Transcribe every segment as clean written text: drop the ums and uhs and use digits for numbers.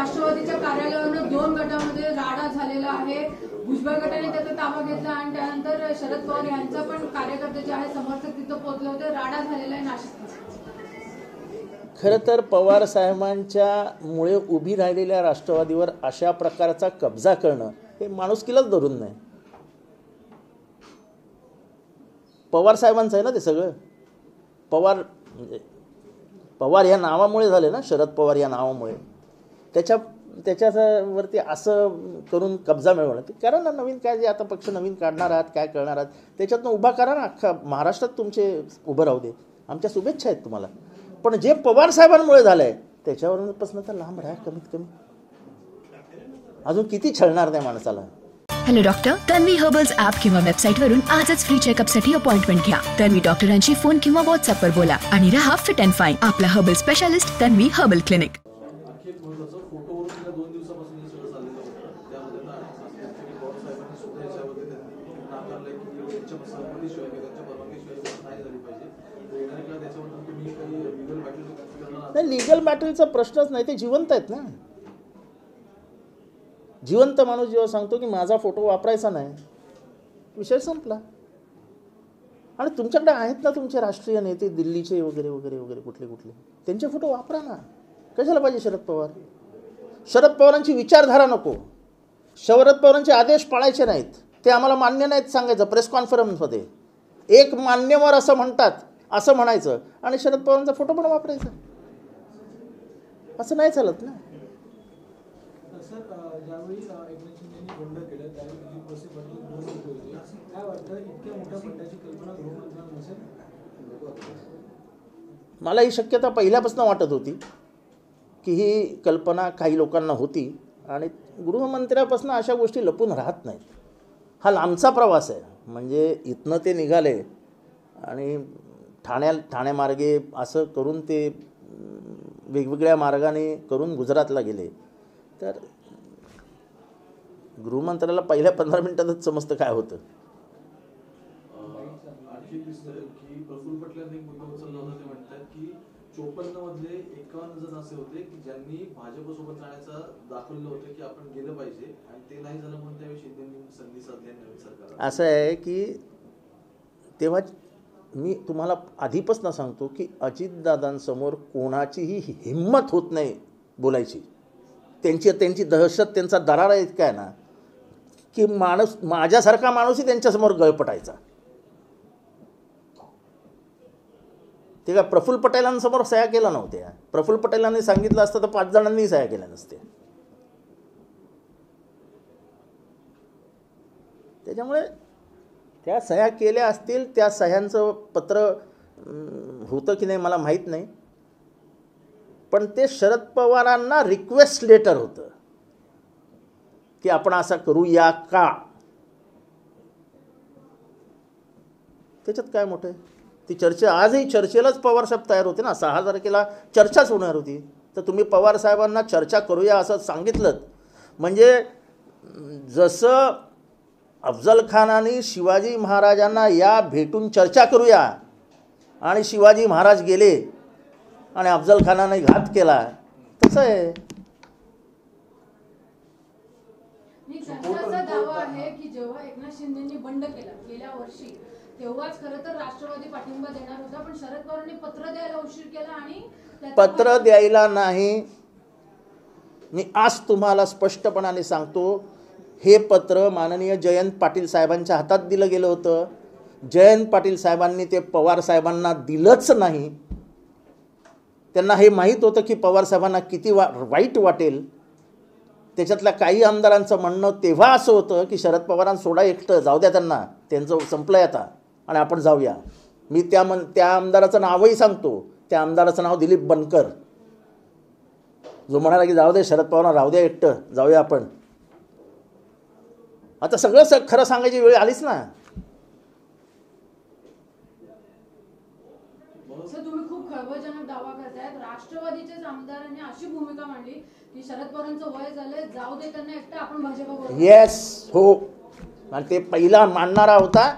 राष्ट्रवादीच्या कार्यालयावर 2 गटामध्ये राडा झालेला आहे। भुजबळ गटाने त्याचा ताबा घेतला आणि त्यानंतर शरद पवार यांचा पण कार्यकर्ते जे आहे समर्थक तिथं पोहोचले होते। राडा झालेला आहे नाशिकमध्ये। खरं तर पवार साहेबांच्या मुळे उभी राहिलेल्या राष्ट्रवादीवर अशा प्रकारचा कब्जा करणं हे माणुसकीलाच धरून नाही। पवार साहेबांचं आहे ना ते सगळं। पवार या नावामुळे झाले ना, शरद पवार या नावामुळे। त्याच्यावरती असं करून कब्जा मिळवणं, करा ना नवीन, काय जे आता पक्ष नवीन काढणार आहात, काय करणार आहात त्याच्यातनं उभा करा ना। अख्खा महाराष्ट्रात तुमचे उभं राहू दे, आमच्या शुभेच्छा आहेत तुम्हाला। पण जे पवार साहेबांमुळे झालंय त्याच्यावरून तर लांब राहा कमीत कमी। अजून किती छळणार त्या माणसाला। Hello doctor, Tanvi herbals app किंवा वेबसाईटवरून आजच फ्री चेकअपसाठी अपॉइंटमेंट घ्या। तन्वी डॉक्टरांशी फोन किंवा व्हॉट्सअपवर बोला आणि रहा फिट अँड फाईन। आपला herbal specialist Tanvi herbal clinic. नाही, लीगल बॅटलचा प्रश्नच नाही, ते जिवंत आहेत ना। जिवंत माणूस जेव्हा सांगतो की माझा फोटो वापरायचा नाही, विषय संपला। आणि तुमच्याकडे आहेत ना तुमचे राष्ट्रीय नेते दिल्लीचे वगैरे वगैरे वगैरे कुठले त्यांचे फोटो वापरा ना। कशाला पाहिजे शरद पवार? शरद पवारांची विचारधारा नको, शरद पवारांचे आदेश पाळायचे नाहीत, ते आम्हाला मान्य नाहीत सांगायचं प्रेस कॉन्फरन्समध्ये। एक मान्यवर असं म्हणतात असं म्हणायचं आणि शरद पवारांचा फोटो पण वापरायचा, असं नाही चालत ना। मला ही शक्यता पहिल्यापासून वाटत होती की ही कल्पना काही लोकांना होती आणि गृहमंत्र्यापासून अशा गोष्टी लपून राहत नाहीत। हा लांबचा प्रवास आहे, म्हणजे इथनं ते निघाले आणि ठाण्यामार्गे असं करून ते वेगवेगळ्या मार्गाने करून गुजरातला गेले। तर गृहमंत्र्याला पहिल्या 15 मिनिटातच समजतं काय होतं। प्रफुल्ल पटेलांनी मुद्दा उचलला होता, ते म्हणतात की 54 मधले 51 जण असे होते की ज्यांनी भाजपसोबत जाण्याचं दाखवलं होतं की आपण गेलं पाहिजे आणि ते नाही झालं म्हणून त्यावेळी शिंदेंनी संधी साधली नवीन सरकार। असं आहे की तेव्हा मी तुम्हाला आधीपासून सांगतो की अजितदादांसमोर कोणाचीही हिम्मत होत नाही बोलायची। त्यांची दहशत, त्यांचा दरारा इतका आहे ना की माझ्यासारखा माणूसही त्यांच्यासमोर गळपटायचा। ते काय प्रफुल्ल पटेलांसमोर सह्या केल्या नव्हत्या। प्रफुल्ल पटेलांनी सांगितलं असतं तर 5 जणांनी सह्या केल्या नसत्या। त्याच्यामुळे त्या सह्या केल्या असतील, त्या सह्यांचं पत्र होतं की नाही मला माहीत नाही, पण ते शरद पवारांना रिक्वेस्ट लेटर होतं की आपण असं करूया का। त्याच्यात काय मोठं आहे? ती चर्चा आजही चर्चेलाच पवारसाहेब तयार होते ना। 6 तारखेला चर्चाच होणार होती, तर तुम्ही पवार साहेबांना चर्चा करूया असं सांगितलं म्हणजे जसं अफजल खानाने शिवाजी महाराजांना या भेटून चर्चा करूया आणि शिवाजी महाराज गेले आणि अफजल खानाने घात केला, तसं आहे। त्यांचा दावा आहे की जेव्हा एकनाथ शिंदेंनी बंड केला गेल्या वर्षी तेव्हाच खरं तर राष्ट्रवादी पाठिंबा देणार होता, पण शरद पवारांनी पत्र द्यायला उशीर केला आणि पत्र द्यायला नाही। मी आज तुम्हाला स्पष्टपणाने सांगतो, हे पत्र माननीय जयंत पाटील साहेबांच्या हातात दिलं गेलं होतं। जयंत पाटील साहेबांनी ते पवार साहेबांना दिलंच नाही। त्यांना हे माहीत होतं की पवार साहेबांना किती वाईट वाटेल। त्याच्यातल्या काही आमदारांचं म्हणणं तेव्हा असं होतं की शरद पवारांना सोडा एकटं, जाऊ द्या त्यांना, त्यांचं संपलंय आता आणि आपण जाऊया। मी त्या आमदाराचं नावही सांगतो, त्या आमदाराचं नाव दिलीप बनकर, जो म्हणाला की जाऊ दे शरद पवारांना, राहू द्या एकटं, जाऊया आपण। आता सगळं खरं सांगायची वेळ आलीच ना। तुम्ही खूप खळबळजनक दावा करतायत, राष्ट्रवादीच्याच आमदारांनी अशी भूमिका मांडली की शरद पवारांचं वय झालंय, जाऊ दे त्यांना एकटं, आपण भाजपबरोबर। येस, हो, आणि ते पहिला मांडणारा होता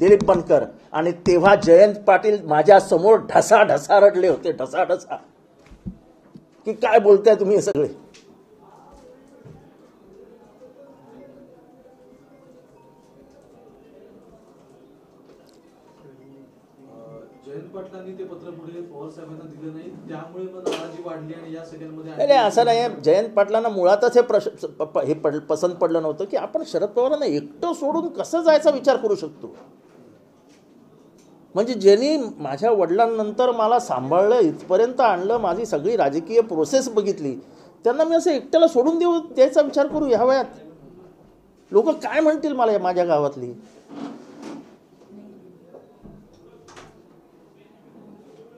दिलीप बनकर, आणि तेव्हा जयंत पाटील माझ्या समोर ढसा ढसा रडले होते, ढसा ढसा। की काय बोलताय तुम्ही हे सगळे. जयंत पाटलांनी ते पत्र पुढे पवार साहेबांना दिलं नाही, त्यामुळे मग नाराजी वाढली आणि या सगळ्यांमध्ये नाही असं नाही. जयंत पाटलांना मुळातच हे पसंत पडलं नव्हतं की आपण शरद पवारांना एकटं सोडून कसं जायचा विचार करू शकतो. म्हणजे ज्यांनी माझ्या वडिलांनंतर मला सांभाळलं, इथपर्यंत आणलं, माझी सगळी राजकीय प्रोसेस बघितली, त्यांना मी असं एकट्याला सोडून द्यायचा विचार करू ह्या वयात. लोक काय म्हणतील मला माझ्या गावातली.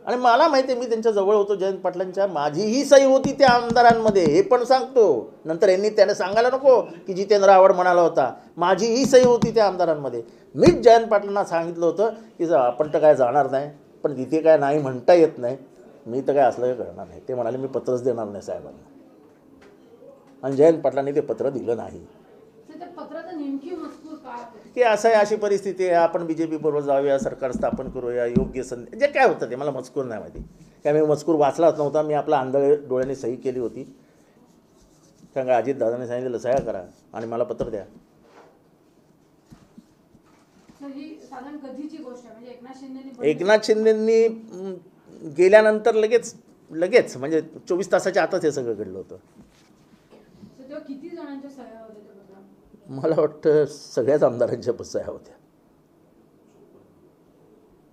आणि मला माहिती आहे, मी त्यांच्या जवळ होतो जयंत पाटलांच्या, माझीही सही होती त्या आमदारांमध्ये, हे पण सांगतो. नंतर त्याने सांगायला नको की जितेंद्र आव्हाड म्हणाला होता, माझीही सही होती त्या आमदारांमध्ये. मीच जयंत पाटलांना सांगितलं होतं की आपण तर काय जाणार नाही, पण तिथे काय नाही म्हणता येत नाही, मी तर काय असलं करणार नाही. ते म्हणाले मी पत्रच देणार नाही साहेबांना, आणि जयंत पाटलांनी ते पत्र दिलं नाही. की असं आहे, अशी परिस्थिती आहे, आपण बीजेपी बरोबर जाऊया, सरकार स्थापन करूया, योग्य संधी, जे काय होतं ते मला मजकूर नाही माहिती. काय मी मजकूर वाचलाच नव्हता. मी आपला आंधळे डोळ्याने सही केली होती, कारण का अजितदादांनी सांगितलं सह्या करा आणि मला पत्र द्या. एकनाथ शिंदेंनी गेल्यानंतर लगेच म्हणजे 24 तासाच्या आतच हे सगळं घडलं होतं. किती जणांच्या सह्या होत्या? मला वाटतं सगळ्याच आमदारांच्या सह्या होत्या.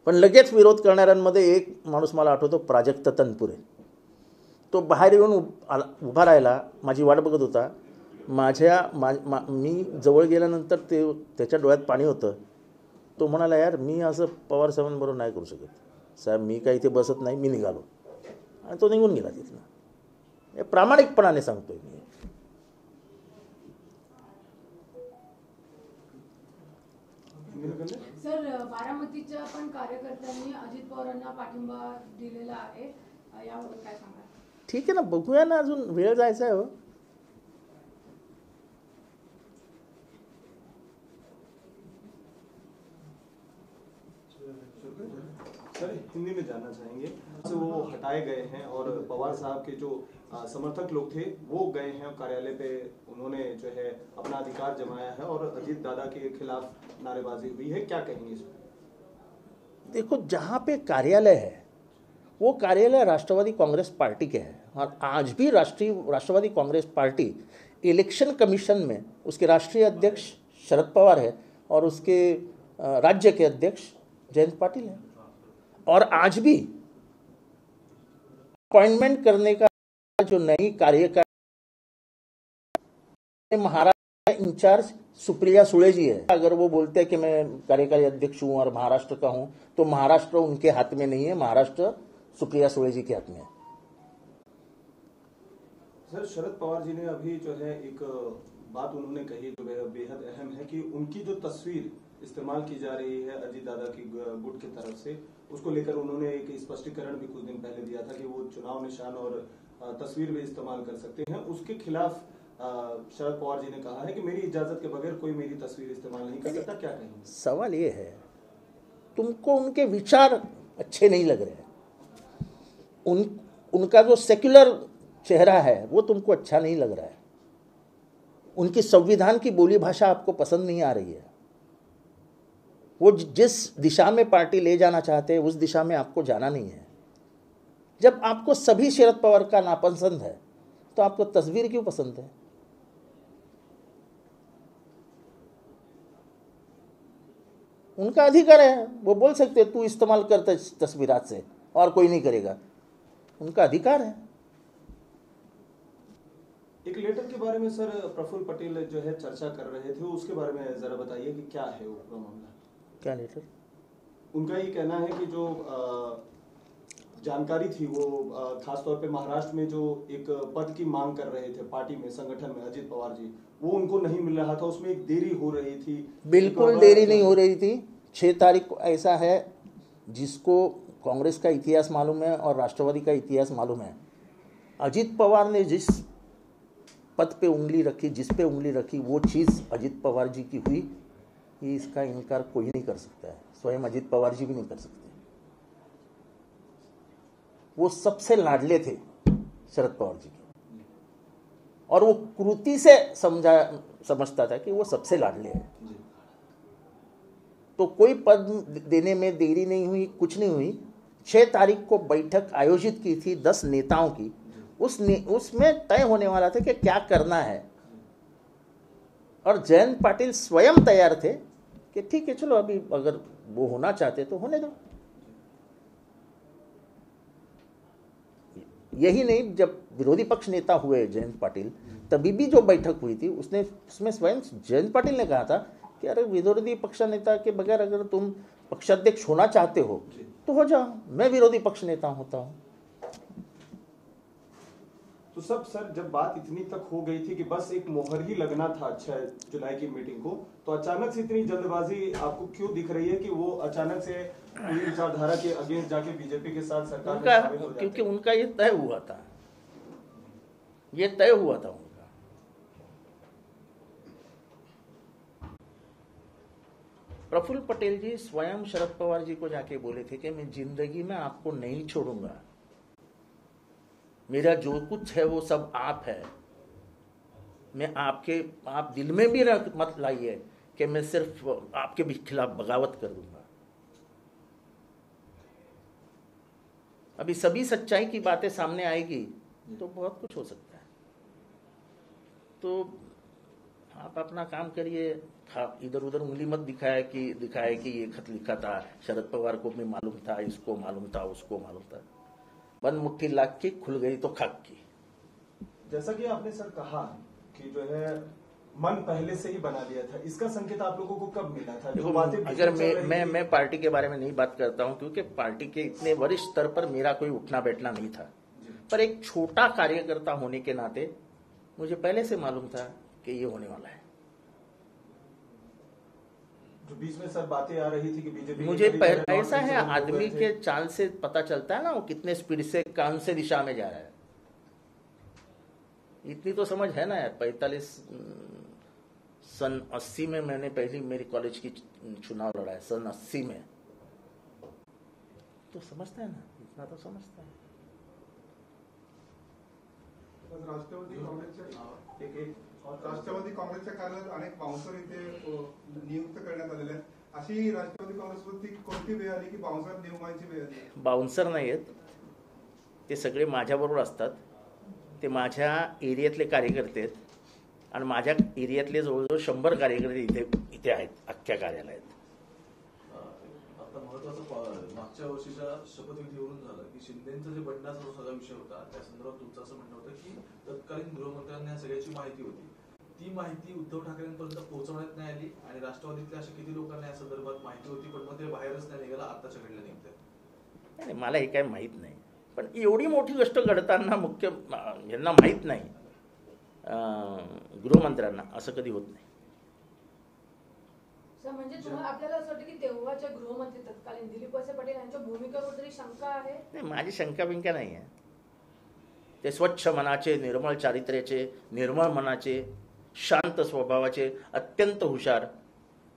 पण लगेच विरोध करणाऱ्यांमध्ये एक माणूस मला आठवतो, प्राजक्त तनपुरे. तो बाहेर येऊन उभा राहिला, माझी वाट बघत होता. मी जवळ गेल्यानंतर त्याच्या डोळ्यात पाणी होतं. तो म्हणाला, यार मी असं पवार साहेबांबरोबर नाही करू शकत साहेब, मी काही इथे बसत नाही, मी निघालो. आणि तो निघून गेला तिथनं. हे प्रामाणिकपणाने सांगतोय मी. सर, बारामतीच्या पण कार्यकर्त्यांनी अजित पवारांना पाठिंबा दिलेला आहे, यावर काय सांगा? ठीक आहे ना, बघूया ना, अजून वेळ जायचा आहे. हो, सर हिंदी में जानना चाहेंगे, तो वो हटाए गए हैं और पवार साहब के जो समर्थक लोग थे वो गए हैं कार्यालय पे, उन्होंने जो है अपना अधिकार जमाया है और अजीत दादा के खिलाफ नारेबाजी हुई है, क्या कहेंगे इसमें? देखो, जहाँ पे कार्यालय है वो कार्यालय राष्ट्रवादी कांग्रेस पार्टी के हैं, और आज भी Rashtravadi Congress party election commission में उसके राष्ट्रीय अध्यक्ष शरद पवार है और उसके राज्य के अध्यक्ष जयंत पाटिल है. और आज भी अपॉइंटमेंट करने का जो नई कार्यकारिणी, महाराष्ट्र इंचार्ज सुप्रिया सुळे जी है. अगर वो बोलते हैं कि मैं कार्यकारी अध्यक्ष हूं और महाराष्ट्र का हूं, तो महाराष्ट्र उनके हाथ में नहीं है, महाराष्ट्र सुप्रिया सुळे जी के हाथ में है. सर, शरद पवार जी ने अभी जो है एक बात उन्होंने कही जो बेहद अहम है कि उनकी जो तस्वीर इस्तेमाल की जा रही है अजीत दादा की गुट की तरफ से, उसको लेकर उन्होंने एक स्पष्टीकरण भी कुछ दिन पहले दिया था कि वो चुनाव निशान और तस्वीर भी इस्तेमाल कर सकते हैं. उसके खिलाफ शरद पवार जी ने कहा है कि मेरी इजाजत के बगैर कोई मेरी तस्वीर इस्तेमाल नहीं कर सकता, क्या कहेंगे? सवाल ये है, तुमको उनके विचार अच्छे नहीं लग रहे हैं, उनका जो सेक्युलर चेहरा है वो तुमको अच्छा नहीं लग रहा है, उनकी संविधान की बोली भाषा आपको पसंद नहीं आ रही है, वो जिस दिशा में पार्टी ले जाना चाहते हैं उस दिशा में आपको जाना नहीं है. जब आपको सभी शरद पवार का नापसंद है तो आपको तस्वीर क्यों पसंद है? उनका अधिकार है, वो बोल सकते हैं तू इस्तेमाल करता तस्वीर आज से और कोई नहीं करेगा, उनका अधिकार है. एक लेटर के बारे में सर प्रफुल्ल पटेल जो है चर्चा कर रहे थे, उसके बारे में जरा बताइए कि क्या है वो पूरा मामला? क्या लेटर? उनका ये कहना है कि जो जानकारी थी वो खासतौर पे महाराष्ट्र में जो एक पद की मांग कर रहे थे पार्टी में, संगठन में अजित पवार जी, वो उनको नहीं मिल रहा था, उसमें एक देरी हो रही थी. बिल्कुल देरी नहीं हो रही थी. 6 तारीख को ऐसा है, जिसको कांग्रेस का इतिहास मालूम है और राष्ट्रवादी का इतिहास मालूम है, अजित पवार ने जिस पद पे उंगली रखी, जिस पे उंगली रखी, वो चीज़ अजित पवार जी की हुई, ये इसका इनकार कोई नहीं कर सकता है, स्वयं अजित पवार जी भी नहीं कर सकते. वो सबसे लाडले थे, शरद पवार जी की, और वो कृति से समझता था कि वो सबसे लाडले हैं। तो कोई पद देने में देरी नहीं हुई, कुछ नहीं हुई। 6 तारीख को बैठक आयोजित की थी 10 नेताओं की, उसमें तय होने वाला था कि क्या करना है, और जयंत पाटिल स्वयं तैयार थे कि ठीक है चलो अभी अगर वो होना चाहते तो होने दो। यही नहीं, जब विरोधी पक्ष नेता हुए जयंत पाटिल, तभी भी जो बैठक हुई थी उसमें स्वयं जयंत पाटिल ने कहा था कि अरे विरोधी पक्ष नेता के बगैर अगर तुम पक्षाध्यक्ष होना चाहते हो तो हो जाओ, मैं विरोधी पक्ष नेता होता हूं। तो सब सर, जब बात इतनी तक हो गई थी कि बस एक मोहर ही लगना था 6 जुलाई की मीटिंग को, तो अचानक से इतनी जल्दबाजी आपको क्यों दिख रही है कि वो अचानक से पूरी विचारधारा के अगेंस्ट जाके बीजेपी के साथ सरकार में शामिल हो जाते हैं? क्योंकि उनका ये तय हुआ था, ये तय हुआ था उनका। प्रफुल्ल पटेल जी स्वयं शरद पवार जी को जाके बोले थे कि मैं जिंदगी में आपको नहीं छोड़ूंगा, मेरा जो कुछ है वो सब आप है, मैं आप दिल में भी मत लाइए कि मैं सिर्फ आपके भी खिलाफ बगावत कर दूंगा। अभी सभी सच्चाई की बातें सामने आएगी तो बहुत कुछ हो सकता है। तो आप अपना काम करिए, इधर उधर उंगली मत दिखाए कि ये खत लिखा था शरद पवार को, मैं मालूम था, इसको मालूम था, उसको मालूम था। बंद मुट्ठी लाग की खुल गई तो खाक की। जैसा कि आपने सर कहा कि जो है मन पहले से ही बना लिया था, इसका संकेत आप लोगों को कब मिला था? जो बातें अगर मैं पार्टी के बारे में नहीं बात करता हूं, क्योंकि पार्टी के इतने वरिष्ठ स्तर पर मेरा कोई उठना बैठना नहीं था, पर एक छोटा कार्यकर्ता होने के नाते मुझे पहले से मालूम था कि ये होने वाला है। जो बीच में सर बातें आ रही थी कि बीजेपी, मुझे ऐसा है, आदमी के चाल से पता चलता है ना वो कितने स्पीड से कौन से दिशा में जा रहा है। इतनी तो समझ है ना यार। 80 में मैंने पहली मेरी कॉलेज की चुनाव लड़ा है, सन 80 में, तो समझता है ना, इतना तो समझता है। राष्ट्रवादी काँग्रेसच्या कार्यालयात अनेक बाउन्सर इथे नियुक्त करण्यात आलेले आहेत। अशी राष्ट्रवादी काँग्रेसवरती कोणती वेळ आली की बाउन्सर नियमांची वेळ आली? बाउन्सर नाही आहेत ते, सगळे माझ्याबरोबर असतात, ते माझ्या एरियातले कार्यकर्ते आहेत आणि माझ्या एरियातले जवळजवळ 100 कार्यकर्ते इथे आहेत अख्ख्या कार्यालयात। आता महत्वाचं मागच्या वर्षीच्या शपथविधीवरून झालं की शिंदेचा जे बंडाचा जो सगळा विषय होता त्या संदर्भात तुमचं असं म्हणणं होतं की तत्कालीन गृहमंत्र्यांना या सगळ्याची माहिती होती, ती माहिती उद्धव ठाकरेंपर्यंत पोहोचवण्यात नाही आली आणि राष्ट्रवादीतल्या अशा किती लोकांना या संदर्भात माहिती होती पण मग ते बाहेरच नाही निघाला आताच्या घडल्या निघतात? मला हे काय माहीत नाही, पण एवढी मोठी गोष्ट घडताना मुख्य यांना माहीत नाही, गृहमंत्र्यांना असं कधी होत नाही। म्हणजे तुम्हाला आपल्याला असं वाटतं की तेव्हाच्या गृहमंत्री तत्कालीन दिलीप वळसे पाटील यांच्या भूमिकेवर तरी शंका आहे? नाही, माझी शंका बिंका नाही आहे। ते स्वच्छ मनाचे, निर्मळ चारित्र्याचे, निर्मळ मनाचे, शांत स्वभावाचे, अत्यंत हुशार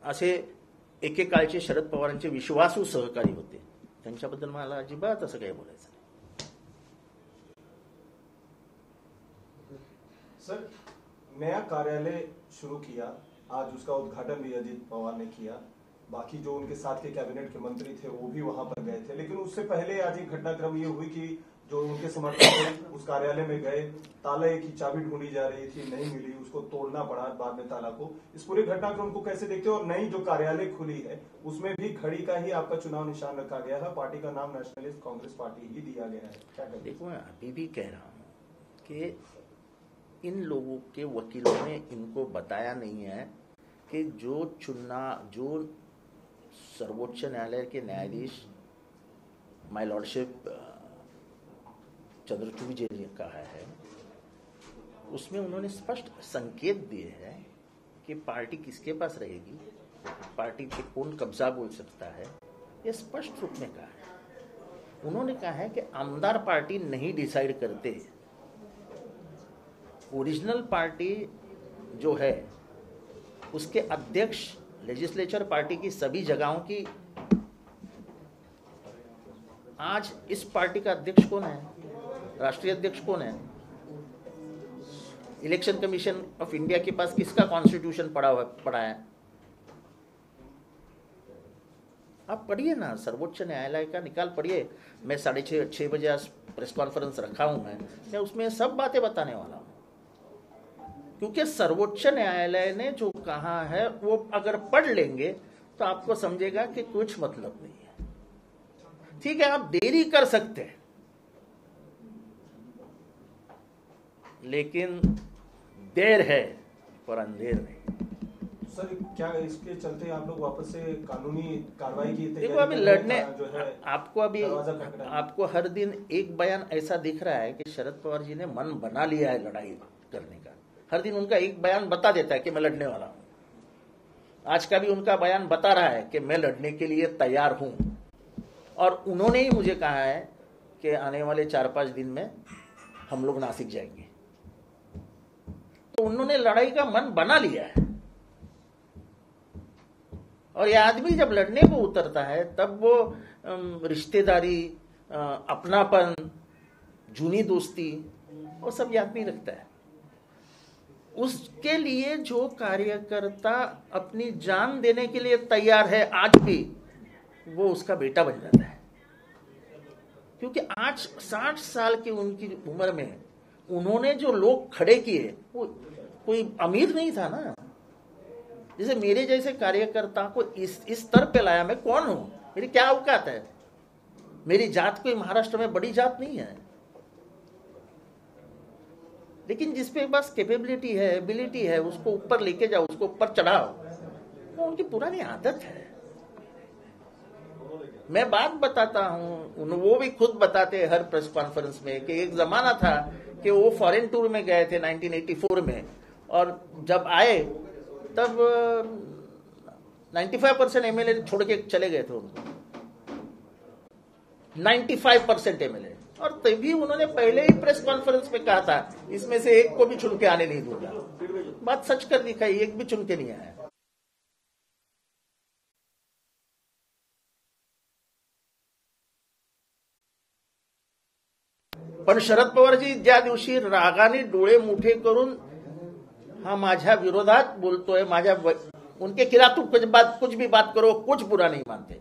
असे एकेकाळचे शरद पवारांचे विश्वासू सहकारी होते। त्यांच्याबद्दल मला अजिबात असं काही बोलायचं नाही। सर, नया कार्यालय शुरू किया, आज उसका उद्घाटन भी अजीत पवार ने किया, बाकी जो उनके साथ के कैबिनेट के मंत्री थे वो भी वहां पर गए थे, लेकिन उससे पहले आज एक घटनाक्रम ये हुई कि जो उनके समर्थक उस कार्यालय में गए, ताले की चाबी ढूंढी जा रही थी, नहीं मिली, उसको तोड़ना पड़ा बाद में ताला को। इस पूरे घटनाक्रम को कैसे देखते हो? और नई जो कार्यालय खुली है उसमें भी घड़ी का ही आपका चुनाव निशान रखा गया है, पार्टी का नाम नेशनलिस्ट कांग्रेस पार्टी ही दिया गया है, क्या कहते? देखो, मैं अभी भी कह रहा हूं कि इन लोगों के वकीलों ने इनको बताया नहीं है कि जो सर्वोच्च न्यायालय के न्यायाधीश माय लॉर्डशिप चंद्रचूड़ जी ने कहा है, उसमें उन्होंने स्पष्ट संकेत दिए हैं कि पार्टी किसके पास रहेगी, पार्टी पे कौन कब्जा बोल सकता है, ये स्पष्ट रूप में कहा है। उन्होंने कहा है कि आमदार पार्टी नहीं डिसाइड करते, ओरिजिनल पार्टी जो है उसके अध्यक्ष लेजिस्लेचर पार्टी की सभी जगहों की। आज इस पार्टी का अध्यक्ष कौन है? राष्ट्रीय अध्यक्ष कौन है? Election commission of India K pass किसका कॉन्स्टिट्यूशन पड़ा है? आप पढ़िए ना, सर्वोच्च न्यायालय का निकाल पढ़िए। मैं 6:30 बजे आज प्रेस कॉन्फ्रेंस रखा हूं, मैं उसमें सब बातें बताने वाला हूं, क्योंकि सर्वोच्च न्यायालय ने जो कहा है वो अगर पढ़ लेंगे तो आपको समझेगा कि कुछ मतलब नहीं है। ठीक है, आप देरी कर सकते हैं, लेकिन देर है पर अंधेर नहीं। सर, क्या इसके चलते आप लोग वापस से कानूनी कार्रवाई की तैयारी? देखो, अभी लड़ने जो है आपको हर दिन एक बयान ऐसा दिख रहा है कि शरद पवार जी ने मन बना लिया है लड़ाई करने का। हर दिन उनका एक बयान बता देता है कि मैं लड़ने वाला हूं। आज का भी उनका बयान बता रहा है कि मैं लड़ने के लिए तैयार हूं, और उन्होंने ही मुझे कहा है कि आने वाले 4-5 दिन में हम लोग नासिक जाएंगे। तो उन्होंने लड़ाई का मन बना लिया है। और यह आदमी जब लड़ने को उतरता है तब वो रिश्तेदारी, अपनापन, जूनी दोस्ती, वो सब याद नहीं रखता है। उसके लिए जो कार्यकर्ता अपनी जान देने के लिए तैयार है आज भी, वो उसका बेटा बन जाता है। क्योंकि आज 60 साल की उनकी उम्र में उन्होंने जो लोग खड़े किए वो कोई अमीर नहीं था ना। जैसे मेरे जैसे कार्यकर्ता को इस स्तर पे लाया। मैं कौन हूं? मेरी क्या औकात है? मेरी जात कोई महाराष्ट्र में बड़ी जात नहीं है, लेकिन जिसपे बस कैपेबिलिटी है, एबिलिटी है, उसको ऊपर लेके जाओ, उसको ऊपर चढ़ाओ। वो उनकी पुरानी आदत है। मैं बात बताता हूं, वो भी खुद बताते हैं हर प्रेस कॉन्फ्रेंस में कि एक जमाना था कि वो फॉरेन टूर में गए थे 1984 में, और जब आए तब 95% एमएलए छोड़ के चले गए थे उनको, 95% एमएलए। और तभी उन्होंने पहले ही प्रेस कॉन्फ्रेंस में कहा था, इसमें से एक को भी चुन के आने नहीं दूंगा। बात सच कर दिखाई, एक भी चुन के नहीं आया। पण शरद पवारजी ज्या दिवशी रागाने डोळे मोठे करून हा माझ्या विरोधात बोलतोय, उनके खिलाफ तो कुछ भी बात करो, कुछ बुरा नहीं मानते,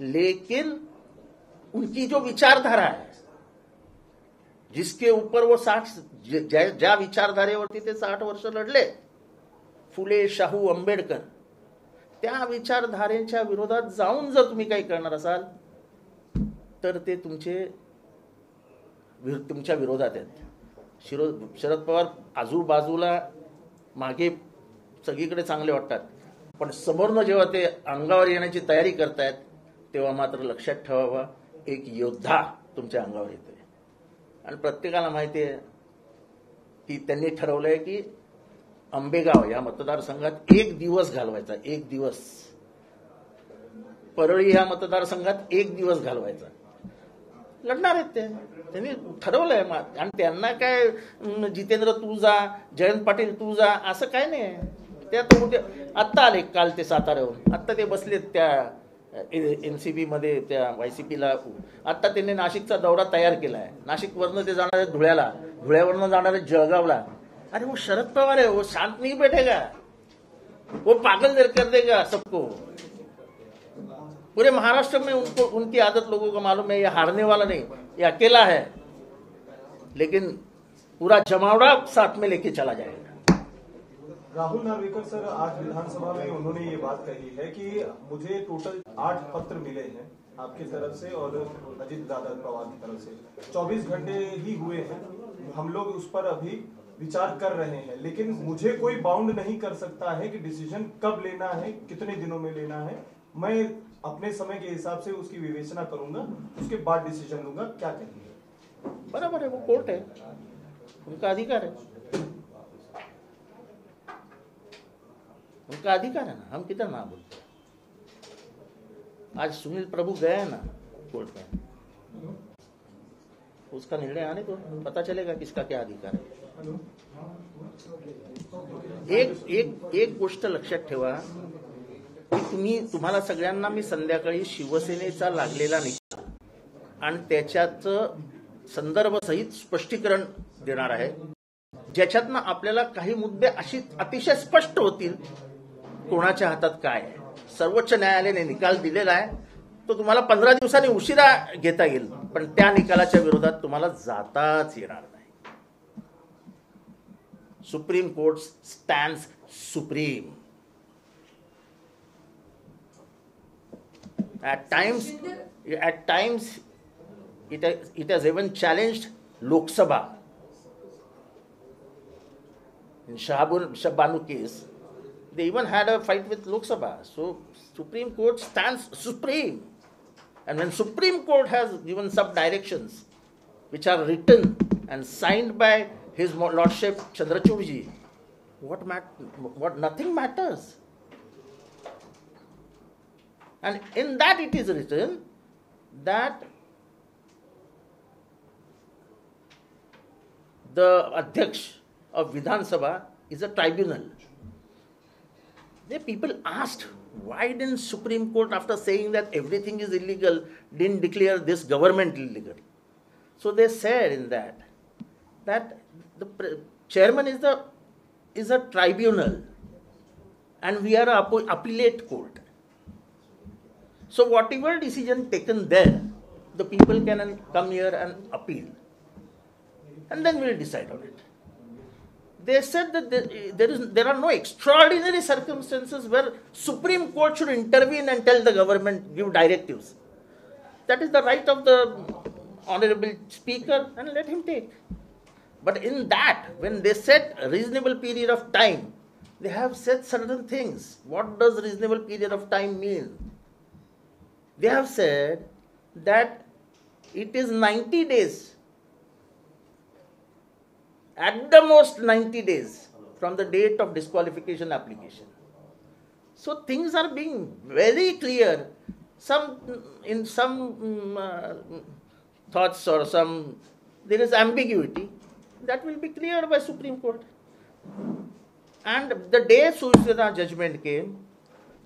लेकिन उनकी जो विचारधारा है, जिसके ऊपर वो 60 ज्या विचारधारेवरती ते 60 वर्ष लढले, फुले, शाहू, आंबेडकर, त्या विचारधारेच्या विरोधात जाऊन जर तुम्ही काही करणार असाल तर ते तुमच्या विरोधात आहेत। शरद पवार आजूबाजूला मागे सगळीकडे चांगले वाटतात, पण समोरनं जेव्हा ते अंगावर येण्याची तयारी करतायत तेव्हा मात्र लक्षात ठेवावा, एक योद्धा तुमच्या अंगावर येतोय। आणि प्रत्येकाला माहिती आहे की त्यांनी ठरवलंय की आंबेगाव या मतदारसंघात 1 दिवस घालवायचा, 1 दिवस। परळी या मतदारसंघात 1 दिवस घालवायचा। लढणार आहेत ते, त्यांनी ठरवलंय। आणि त्यांना काय जितेंद्र तू जा, जयंत पाटील तू जा, असं काय नाही। ते आत्ता आले, काल ते साताऱ्याहून, आत्ता ते बसलेत त्या एनसीबी मध्ये, त्या वायसीपीला। आत्ता त्यांनी नाशिकचा दौरा तयार केलाय। नाशिकवरनं ते जाणार आहेत धुळ्याला, धुळ्यावरनं जाणार आहेत जळगावला। अरे वो शरद पवार है, वो शांत नहीं बैठेगा, वो पागल कर देगा सबको। पूरे महाराष्ट्र में उनकी आदत लोगों को मालूम है, ये हारने वाला नहीं, ये अकेला है, लेकिन पूरा जमावड़ा साथ में लेके चला जाएगा। राहुल नार्वेकर सर आज विधानसभा में उन्होंने ये बात कही है कि मुझे टोटल 8 पत्र मिले हैं आपकी तरफ से और अजीत दादा पवार की तरफ से। 24 घंटे ही हुए हैं, हम लोग उस पर अभी विचार कर रहे हैं, लेकिन मुझे कोई बाउंड नहीं कर सकता है कि डिसीजन कब लेना है, कितने दिनों में लेना है। मैं अपने समय के हिसाब से उसकी विवेचना करूंगा, उसके बाद डिसीजन लूंगा। क्या कहेंगे? बराबर है, वो कोर्ट है, उनका अधिकार है, उनका अधिकार है ना। हम कितना ना बोलते। आज सुनील प्रभु गए हैं ना कोर्ट में, उसका निर्णय आने को पता चलेगा किसका क्या अधिकार है। एक गोष्ट लक्षात ठेवा की तुम्हाला सगळ्यांना मी संध्याकाळी शिवसेनेचा लागलेला निकाल आणि त्याच्यात संदर्भसहित स्पष्टीकरण देणार आहे, ज्याच्यातनं आपल्याला काही मुद्दे अशी अतिशय स्पष्ट होतील कोणाच्या हातात काय आहे. सर्वोच्च न्यायालयाने निकाल दिलेला आहे, तो तुम्हाला 15 दिवसांनी उशिरा घेता येईल, पण त्या निकालाच्या विरोधात तुम्हाला जाताच येणार नाही. Supreme court stands supreme. At times, it has even challenged Lok Sabha. In Shahbanu case, they even had a fight with Lok Sabha. So Supreme Court stands supreme. And when Supreme Court has given some directions which are written and signed by His Lordship Chandrachudji, nothing matters. And in that it is written that the Adhyaksh of Vidhan Sabha is a tribunal. The people asked, why didn't Supreme Court, after saying that everything is illegal, didn't declare this government illegal? So they said in that the chairman is a tribunal and we are an appellate court. So whatever decision taken there, the people can come here and appeal. And then we'll decide on it. They said that there are no extraordinary circumstances where Supreme Court should intervene and tell the government, give directives. That is the right of the Honorable Speaker, and let him take. But in that, when they set a reasonable period of time, they have said certain things. What does reasonable period of time mean? They have said that it is 90 days, at the most 90 days from the date of disqualification application. So things are being very clear. In some thoughts or there is ambiguity that will be cleared by Supreme Court. And the day Sushmita judgment came,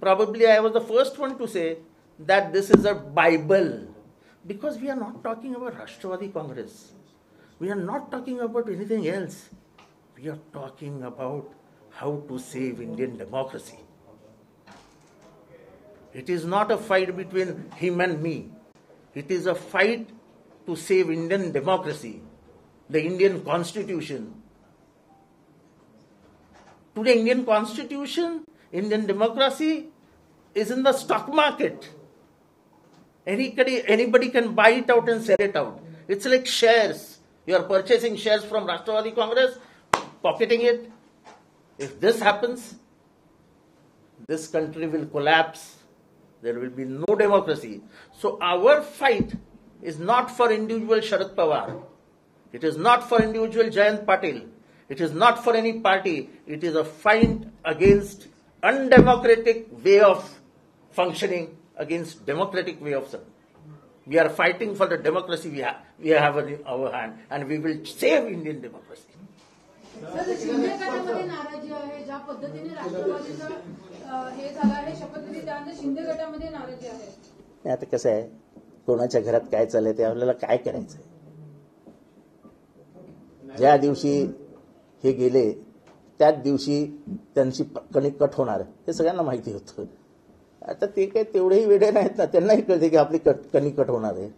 probably I was the first one to say that this is a Bible, because we are not talking about Rashtrapati Congress. We are not talking about anything else. We are talking about how to save Indian democracy. It is not a fight between him and me. It is a fight to save Indian democracy, the Indian Constitution. Today, Indian Constitution, Indian democracy is in the stock market. Anybody can buy it out and sell it out. It's like shares. You are purchasing shares from Rashtrapati Congress, pocketing it. If this happens, this country will collapse. There will be no democracy. So our fight is not for individual Sharad Pawar. It is not for individual Jayant Patil. It is not for any party. It is a fight against undemocratic way of functioning, against democratic way of serving. We are fighting for the democracy we have in our hand, and we will save Indian democracy. Sir, Shinde गटामध्ये नाराजी आहे. ज्या पद्धतीने राष्ट्रवादीचा हे झालं आहे शपथविधी, त्यानंतर शिंदे गटामध्ये नाराजी आहे. आता कसं आहे, कोणाच्या घरात काय चाललंय ते आपल्याला काय करायचंय. ज्या दिवशी हे गेले त्याच दिवशी त्यांची कणिक कट होणार हे सगळ्यांना माहिती होतं. आता ते काही तेवढेही वेडे नाहीत ना, त्यांनाही कळते की आपली कणिक कट होणार आहे.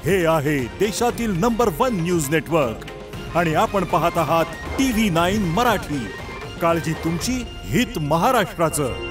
हे आहे देशातील नंबर 1 न्यूज नेटवर्क आणि आपण पाहत आहात TV9 मराठी. काळजी तुमची, हित महाराष्ट्राचं.